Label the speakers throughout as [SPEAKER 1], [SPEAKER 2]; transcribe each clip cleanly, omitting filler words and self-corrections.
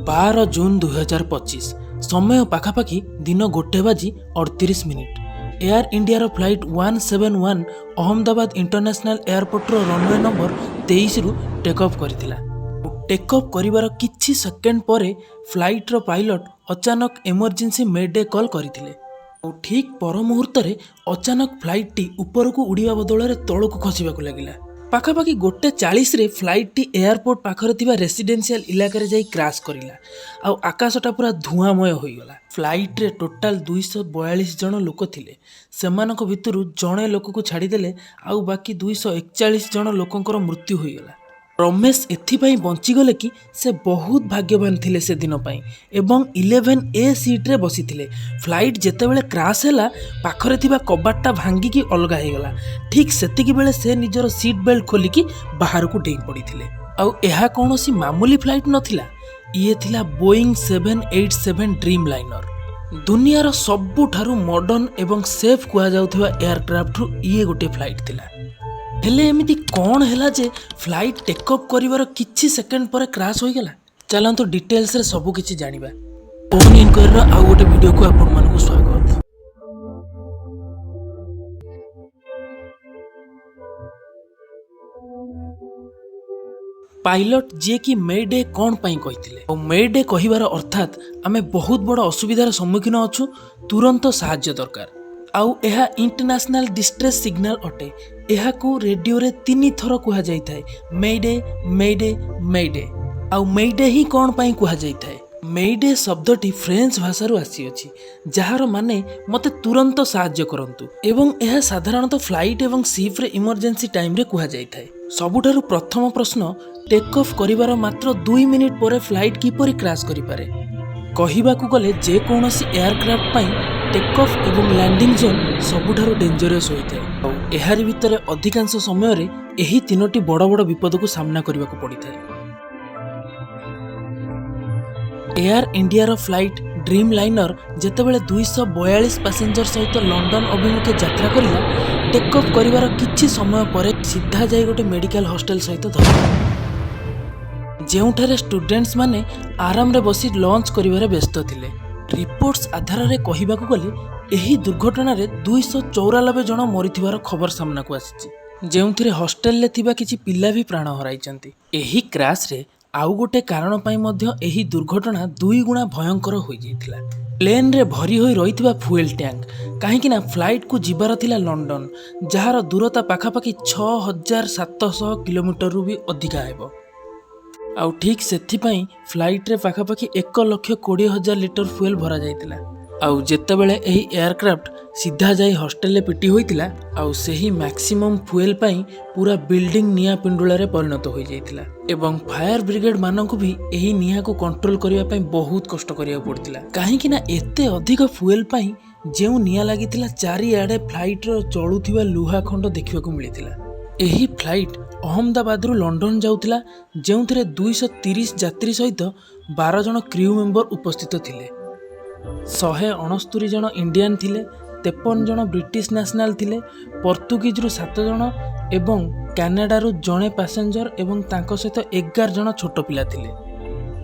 [SPEAKER 1] 12 June 2025 ସମୟ ପାଖାପାଖି ଦିନ 1:38 ଏୟାର ଇଣ୍ଡିଆର ଫ୍ଲାଇଟ୍ 171 ଅହମ୍ମଦାବାଦ ଇଣ୍ଟରନ୍ୟାସନାଲ ଏୟାରପୋର୍ଟର ରନୱେ ନମ୍ବର 23ରୁ ଟେକ୍ ଅଫ୍ କରିଥିଲା। ଟେକ୍ ଅଫ୍ କରିବାର କିଛି ସେକେଣ୍ଡ ପରେ ଫ୍ଲାଇଟ୍ର ପାଇଲଟ ଅଚାନକ ଏମର୍ଜେନ୍ସି ମେଡେ କଲ୍ କରିଥିଲେ। ଠିକ୍ ପର ମୁହୂର୍ତ୍ତରେ ଅଚାନକ ଫ୍ଲାଇଟ୍ଟି ଉପରକୁ ଉଡ଼ିବା ବଦଳରେ ତଳକୁ ଖସିବାକୁ ଲାଗିଲା। ପାଖାପାଖି 1:40ରେ ଫ୍ଲାଇଟ୍ଟି ଏୟାରପୋର୍ଟ ପାଖରେ ଥିବା ରେସିଡେନ୍ସିଆଲ ଇଲାକାରେ ଯାଇ କ୍ରାସ୍ କରିଲା। ଆଉ ଆକାଶଟା ପୁରା ଧୂଆଁମୟ ହୋଇଗଲା। ଫ୍ଲାଇଟ୍ରେ ଟୋଟାଲ 242 ଜଣ ଲୋକ ଥିଲେ। ସେମାନଙ୍କ ଭିତରୁ ଜଣେ ଲୋକକୁ ଛାଡ଼ିଦେଲେ ଆଉ ବାକି 241 ଜଣ ଲୋକଙ୍କର ମୃତ୍ୟୁ ହୋଇଗଲା। ରମେଶ ଏଥିପାଇଁ ବଞ୍ଚିଗଲେ କି ସେ ବହୁତ ଭାଗ୍ୟବାନ ଥିଲେ ସେଦିନ ପାଇଁ ଏବଂ 11A ସିଟ୍ରେ ବସିଥିଲେ। ଫ୍ଲାଇଟ୍ ଯେତେବେଳେ କ୍ରାସ୍ ହେଲା ପାଖରେ ଥିବା କବାଟଟା ଭାଙ୍ଗିକି ଅଲଗା ହେଇଗଲା। ଠିକ୍ ସେତିକି ବେଳେ ସେ ନିଜର ସିଟ୍ ବେଲ୍ଟ ଖୋଲିକି ବାହାରକୁ ଡେଇଁ ପଡ଼ିଥିଲେ। ଆଉ ଏହା କୌଣସି ମାମୁଲି ଫ୍ଲାଇଟ୍ ନଥିଲା, ଇଏ ଥିଲା ବୋଇଂ 787 ଡ୍ରିମ୍ ଲାଇନର। ଦୁନିଆର ସବୁଠାରୁ ମଡର୍ଣ୍ଣ ଏବଂ ସେଫ୍ କୁହାଯାଉଥିବା ଏୟାରକ୍ରାଫ୍ଟରୁ ଇଏ ଗୋଟିଏ ଫ୍ଲାଇଟ୍ ଥିଲା। ହେଲେ ଏମିତି କ'ଣ ହେଲା ଯେ ଫ୍ଲାଇଟ୍ ଟେକ୍ ଅଫ୍ କରିବାର କିଛି ସେକେଣ୍ଡ ପରେ କ୍ରାସ୍ ହୋଇଗଲା? ଚାଲନ୍ତୁ ଡିଟେଲ୍ସରେ ସବୁ କିଛି ଜାଣିବା। ଓନ୍ ଇନକ୍ୱାରୀର ଆଉ ଗୋଟେ ଭିଡ଼ିଓକୁ ଆପଣମାନଙ୍କୁ ସ୍ୱାଗତ। ପାଇଲଟ ଯିଏକି ମେଡେ କ'ଣ ପାଇଁ କହିଥିଲେ ଆଉ ମେଡେ କହିବାର ଅର୍ଥାତ୍ ଆମେ ବହୁତ ବଡ଼ ଅସୁବିଧାର ସମ୍ମୁଖୀନ ଅଛୁ, ତୁରନ୍ତ ସାହାଯ୍ୟ ଦରକାର। ଆଉ ଏହା ଇଣ୍ଟରନ୍ୟାସନାଲ ଡିଷ୍ଟ୍ରେସ୍ ସିଗ୍ନାଲ ଅଟେ। ଏହାକୁ ରେଡ଼ିଓରେ 3 ଥର କୁହାଯାଇଥାଏ, ମେଡେ ମେଡେ ମେଡେ। ଆଉ ମେଡେ ହିଁ କ'ଣ ପାଇଁ କୁହାଯାଇଥାଏ? ମେଡେ ଶବ୍ଦଟି ଫ୍ରେଞ୍ଚ ଭାଷାରୁ ଆସିଅଛି, ଯାହାର ମାନେ ମୋତେ ତୁରନ୍ତ ସାହାଯ୍ୟ କରନ୍ତୁ ଏବଂ ଏହା ସାଧାରଣତଃ ଫ୍ଲାଇଟ୍ ଏବଂ ସିପ୍ରେ ଇମର୍ଜେନ୍ସି ଟାଇମ୍ରେ କୁହାଯାଇଥାଏ। ସବୁଠାରୁ ପ୍ରଥମ ପ୍ରଶ୍ନ, ଟେକ୍ ଅଫ୍ କରିବାର ମାତ୍ର 2 ମିନିଟ୍ ପରେ ଫ୍ଲାଇଟ୍ କିପରି କ୍ରାସ୍ କରିପାରେ? କହିବାକୁ ଗଲେ ଯେକୌଣସି ଏୟାରକ୍ରାଫ୍ଟ ପାଇଁ ଟେକ୍ ଅଫ୍ ଏବଂ ଲ୍ୟାଣ୍ଡିଂ ଜୋନ୍ ସବୁଠାରୁ ଡେଞ୍ଜରିୟସ୍ ହୋଇଥାଏ। ଆଉ ଏହାରି ଭିତରେ ଅଧିକାଂଶ ସମୟରେ ଏହି 3ଟି ବଡ଼ ବଡ଼ ବିପଦକୁ ସାମ୍ନା କରିବାକୁ ପଡ଼ିଥାଏ। ଏୟାର ଇଣ୍ଡିଆର ଫ୍ଲାଇଟ୍ ଡ୍ରିମ୍ ଲାଇନର ଯେତେବେଳେ 242 ପାସେଞ୍ଜର ସହିତ ଲଣ୍ଡନ ଅଭିମୁଖେ ଯାତ୍ରା କରିଲା, ଟେକ୍ ଅଫ୍ କରିବାର କିଛି ସମୟ ପରେ ସିଧା ଯାଇ ଗୋଟେ ମେଡିକାଲ ହଷ୍ଟେଲ ସହିତ ଧରିଲା, ଯେଉଁଠାରେ ଷ୍ଟୁଡେଣ୍ଟସ୍ ମାନେ ଆରାମରେ ବସି ଲଞ୍ଚ କରିବାରେ ବ୍ୟସ୍ତ ଥିଲେ। ରିପୋର୍ଟସ୍ ଆଧାରରେ କହିବାକୁ ଗଲେ ଏହି ଦୁର୍ଘଟଣାରେ 294 ଜଣ ମରିଥିବାର ଖବର ସାମ୍ନାକୁ ଆସିଛି, ଯେଉଁଥିରେ ହଷ୍ଟେଲରେ ଥିବା କିଛି ପିଲା ବି ପ୍ରାଣ ହରାଇଛନ୍ତି। ଏହି କ୍ରାସ୍ରେ ଆଉ ଗୋଟେ କାରଣ ପାଇଁ ମଧ୍ୟ ଏହି ଦୁର୍ଘଟଣା 2 ଗୁଣା ଭୟଙ୍କର ହୋଇଯାଇଥିଲା। ପ୍ଲେନ୍ରେ ଭରି ହୋଇ ରହିଥିବା ଫୁଏଲ ଟ୍ୟାଙ୍କ, କାହିଁକିନା ଫ୍ଲାଇଟ୍କୁ ଯିବାର ଥିଲା ଲଣ୍ଡନ, ଯାହାର ଦୂରତା ପାଖାପାଖି 6700 କିଲୋମିଟରରୁ ବି ଅଧିକା ହେବ। ଆଉ ଠିକ୍ ସେଥିପାଇଁ ଫ୍ଲାଇଟ୍ରେ ପାଖାପାଖି 1,20,000 ଲିଟର ଫୁଏଲ ଭରା ଯାଇଥିଲା। ଆଉ ଯେତେବେଳେ ଏହି ଏୟାରକ୍ରାଫ୍ଟ ସିଧା ଯାଇ ହଷ୍ଟେଲରେ ପିଟି ହୋଇଥିଲା, ଆଉ ସେହି ମ୍ୟାକ୍ସିମମ୍ ଫୁଏଲ ପାଇଁ ପୁରା ବିଲ୍ଡିଂ ନିଆଁ ପିଣ୍ଡୁଳାରେ ପରିଣତ ହୋଇଯାଇଥିଲା ଏବଂ ଫାୟାର ବ୍ରିଗେଡ୍ ମାନଙ୍କୁ ବି ଏହି ନିଆଁକୁ କଣ୍ଟ୍ରୋଲ କରିବା ପାଇଁ ବହୁତ କଷ୍ଟ କରିବାକୁ ପଡ଼ିଥିଲା। କାହିଁକିନା ଏତେ ଅଧିକ ଫୁଏଲ ପାଇଁ ଯେଉଁ ନିଆଁ ଲାଗିଥିଲା, ଚାରିଆଡ଼େ ଫ୍ଲାଇଟ୍ର ଜଳୁଥିବା ଲୁହା ଖଣ୍ଡ ଦେଖିବାକୁ ମିଳିଥିଲା। ଏହି ଫ୍ଲାଇଟ୍ ଅହମ୍ମଦାବାଦରୁ ଲଣ୍ଡନ ଯାଉଥିଲା, ଯେଉଁଥିରେ 230 ଯାତ୍ରୀ ସହିତ 12 ଜଣ କ୍ରିଉ ମେମ୍ବର ଉପସ୍ଥିତ ଥିଲେ। 169 ଜଣ ଇଣ୍ଡିଆନ୍ ଥିଲେ, 53 ଜଣ ବ୍ରିଟିଶ ନ୍ୟାସନାଲ ଥିଲେ, ପର୍ତ୍ତୁଗୀଜରୁ 7 ଜଣ ଏବଂ କାନାଡାରୁ ଜଣେ ପାସେଞ୍ଜର ଏବଂ ତାଙ୍କ ସହିତ 11 ଜଣ ଛୋଟ ପିଲା ଥିଲେ।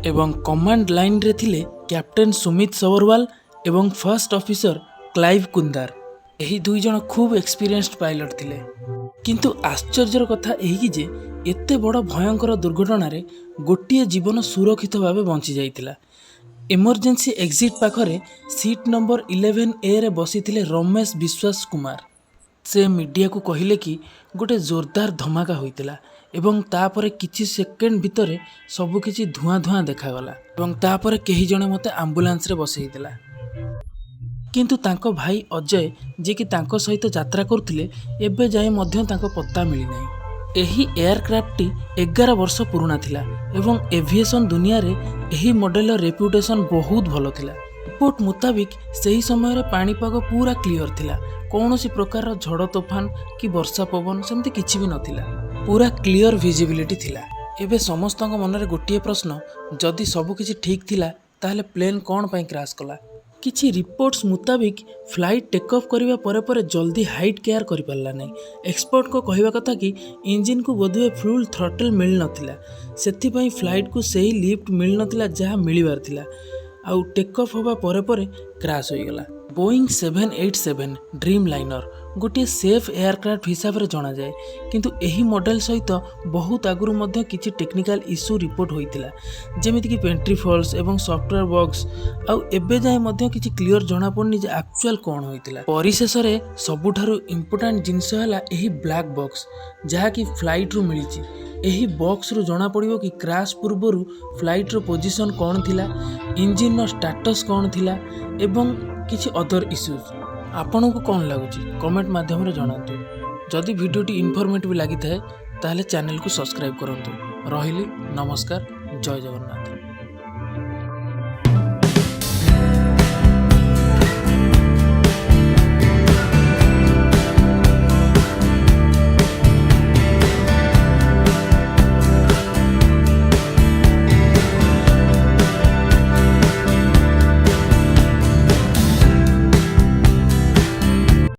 [SPEAKER 1] ଏବଂ କମାଣ୍ଡ ଲାଇନ୍ରେ ଥିଲେ କ୍ୟାପ୍ଟେନ୍ ସୁମିତ ସବରୱାଲ ଏବଂ ଫର୍ଷ୍ଟ ଅଫିସର କ୍ଲାଇଭ୍ କୁନ୍ଦାର। ଏହି 2 ଜଣ ଖୁବ୍ ଏକ୍ସପିରିଏନ୍ସଡ ପାଇଲଟ ଥିଲେ। କିନ୍ତୁ ଆଶ୍ଚର୍ଯ୍ୟର କଥା ଏହିକି ଯେ ଏତେ ବଡ଼ ଭୟଙ୍କର ଦୁର୍ଘଟଣାରେ ଗୋଟିଏ ଜୀବନ ସୁରକ୍ଷିତ ଭାବେ ବଞ୍ଚି ଯାଇଥିଲା। ଏମର୍ଜେନ୍ସି ଏକ୍ଜିଟ୍ ପାଖରେ ସିଟ୍ ନମ୍ବର 11Aରେ ବସିଥିଲେ ରମେଶ ବିଶ୍ୱାସ କୁମାର। ସେ ମିଡ଼ିଆକୁ କହିଲେ କି ଗୋଟେ ଜୋରଦାର ଧମାକା ହୋଇଥିଲା ଏବଂ ତାପରେ କିଛି ସେକେଣ୍ଡ ଭିତରେ ସବୁକିଛି ଧୂଆଁ ଧୂଆଁ ଦେଖାଗଲା ଏବଂ ତାପରେ କେହି ଜଣେ ମୋତେ ଆମ୍ବୁଲାନ୍ସରେ ବସେଇଦେଲା। କିନ୍ତୁ ତାଙ୍କ ଭାଇ ଅଜୟ, ଯିଏକି ତାଙ୍କ ସହିତ ଯାତ୍ରା କରୁଥିଲେ, ଏବେ ଯାଏ ମଧ୍ୟ ତାଙ୍କ ପତ୍ତା ମିଳିନାହିଁ। ଏହି ଏୟାରକ୍ରାଫ୍ଟଟି 11 ବର୍ଷ ପୁରୁଣା ଥିଲା ଏବଂ ଏଭିଏସନ୍ ଦୁନିଆରେ ଏହି ମଡେଲର ରେପୁଟେସନ୍ ବହୁତ ଭଲ ଥିଲା। ରିପୋର୍ଟ ମୁତାବିକ ସେହି ସମୟରେ ପାଣିପାଗ ପୁରା କ୍ଲିଅର ଥିଲା, କୌଣସି ପ୍ରକାରର ଝଡ଼ ତୋଫାନ କି ବର୍ଷା ପବନ ସେମିତି କିଛି ବି ନଥିଲା, ପୁରା କ୍ଲିଅର ଭିଜିବିଲିଟି ଥିଲା। ଏବେ ସମସ୍ତଙ୍କ ମନରେ ଗୋଟିଏ ପ୍ରଶ୍ନ, ଯଦି ସବୁକିଛି ଠିକ୍ ଥିଲା ତାହେଲେ ପ୍ଲେନ୍ କ'ଣ ପାଇଁ କ୍ରାସ୍ କଲା? କିଛି ରିପୋର୍ଟସ୍ ମୁତାବିକ ଫ୍ଲାଇଟ୍ ଟେକ୍ ଅଫ୍ କରିବା ପରେ ପରେ ଜଲ୍ଦି ହାଇଟ୍ କେୟାର କରିପାରିଲା ନାହିଁ। ଏକ୍ସପର୍ଟଙ୍କ କହିବା କଥା କି ଇଞ୍ଜିନ୍କୁ ବୋଧହୁଏ ଫୁଲ୍ ଥ୍ରଟଲ୍ ମିଳିନଥିଲା, ସେଥିପାଇଁ ଫ୍ଲାଇଟ୍କୁ ସେହି ଲିଫ୍ଟ ମିଳିନଥିଲା ଯାହା ମିଳିବାର ଥିଲା, ଆଉ ଟେକ୍ ଅଫ୍ ହେବା ପରେ ପରେ କ୍ରାଶ୍ ହୋଇଗଲା। ବୋଇଂ 787 ଡ୍ରିମ୍ ଲାଇନର ଗୋଟିଏ ସେଫ୍ ଏୟାରକ୍ରାଫ୍ଟ ହିସାବରେ ଜଣାଯାଏ, କିନ୍ତୁ ଏହି ମଡେଲ ସହିତ ବହୁତ ଆଗରୁ ମଧ୍ୟ କିଛି ଟେକ୍ନିକାଲ ଇସ୍ୟୁ ରିପୋର୍ଟ ହୋଇଥିଲା, ଯେମିତିକି ପେଣ୍ଟ୍ରି ଫଲ୍ସ ଏବଂ ସଫ୍ଟୱେୟାର ବଗ୍ସ, ଆଉ ଏବେ ଯାଏଁ ମଧ୍ୟ କିଛି କ୍ଲିଅର ଜଣାପଡ଼ୁନି ଯେ ଆକ୍ଚୁଆଲ କ'ଣ ହୋଇଥିଲା। ପରିଶେଷରେ ସବୁଠାରୁ ଇମ୍ପୋର୍ଟାଣ୍ଟ ଜିନିଷ ହେଲା ଏହି ବ୍ଲାକ୍ ବକ୍ସ, ଯାହାକି ଫ୍ଲାଇଟ୍ରୁ ମିଳିଛି। ଏହି ବକ୍ସରୁ ଜଣାପଡ଼ିବ କି କ୍ରାଶ୍ ପୂର୍ବରୁ ଫ୍ଲାଇଟ୍ର ପୋଜିସନ୍ କ'ଣ ଥିଲା, ଇଞ୍ଜିନ୍ର ଷ୍ଟାଟସ୍ କ'ଣ ଥିଲା ଏବଂ କିଛି ଅଦର ଇସ୍ୟୁଜ୍। ଆପଣଙ୍କୁ କ'ଣ ଲାଗୁଛି କମେଣ୍ଟ ମାଧ୍ୟମରେ ଜଣାନ୍ତୁ। ଯଦି ଭିଡ଼ିଓଟି ଇନଫର୍ମେଟିଭ୍ ଲାଗିଥାଏ ତାହେଲେ ଚ୍ୟାନେଲକୁ ସବସ୍କ୍ରାଇବ୍ କରନ୍ତୁ। ରହିଲି, ନମସ୍କାର, ଜୟ ଜଗନ୍ନାଥ।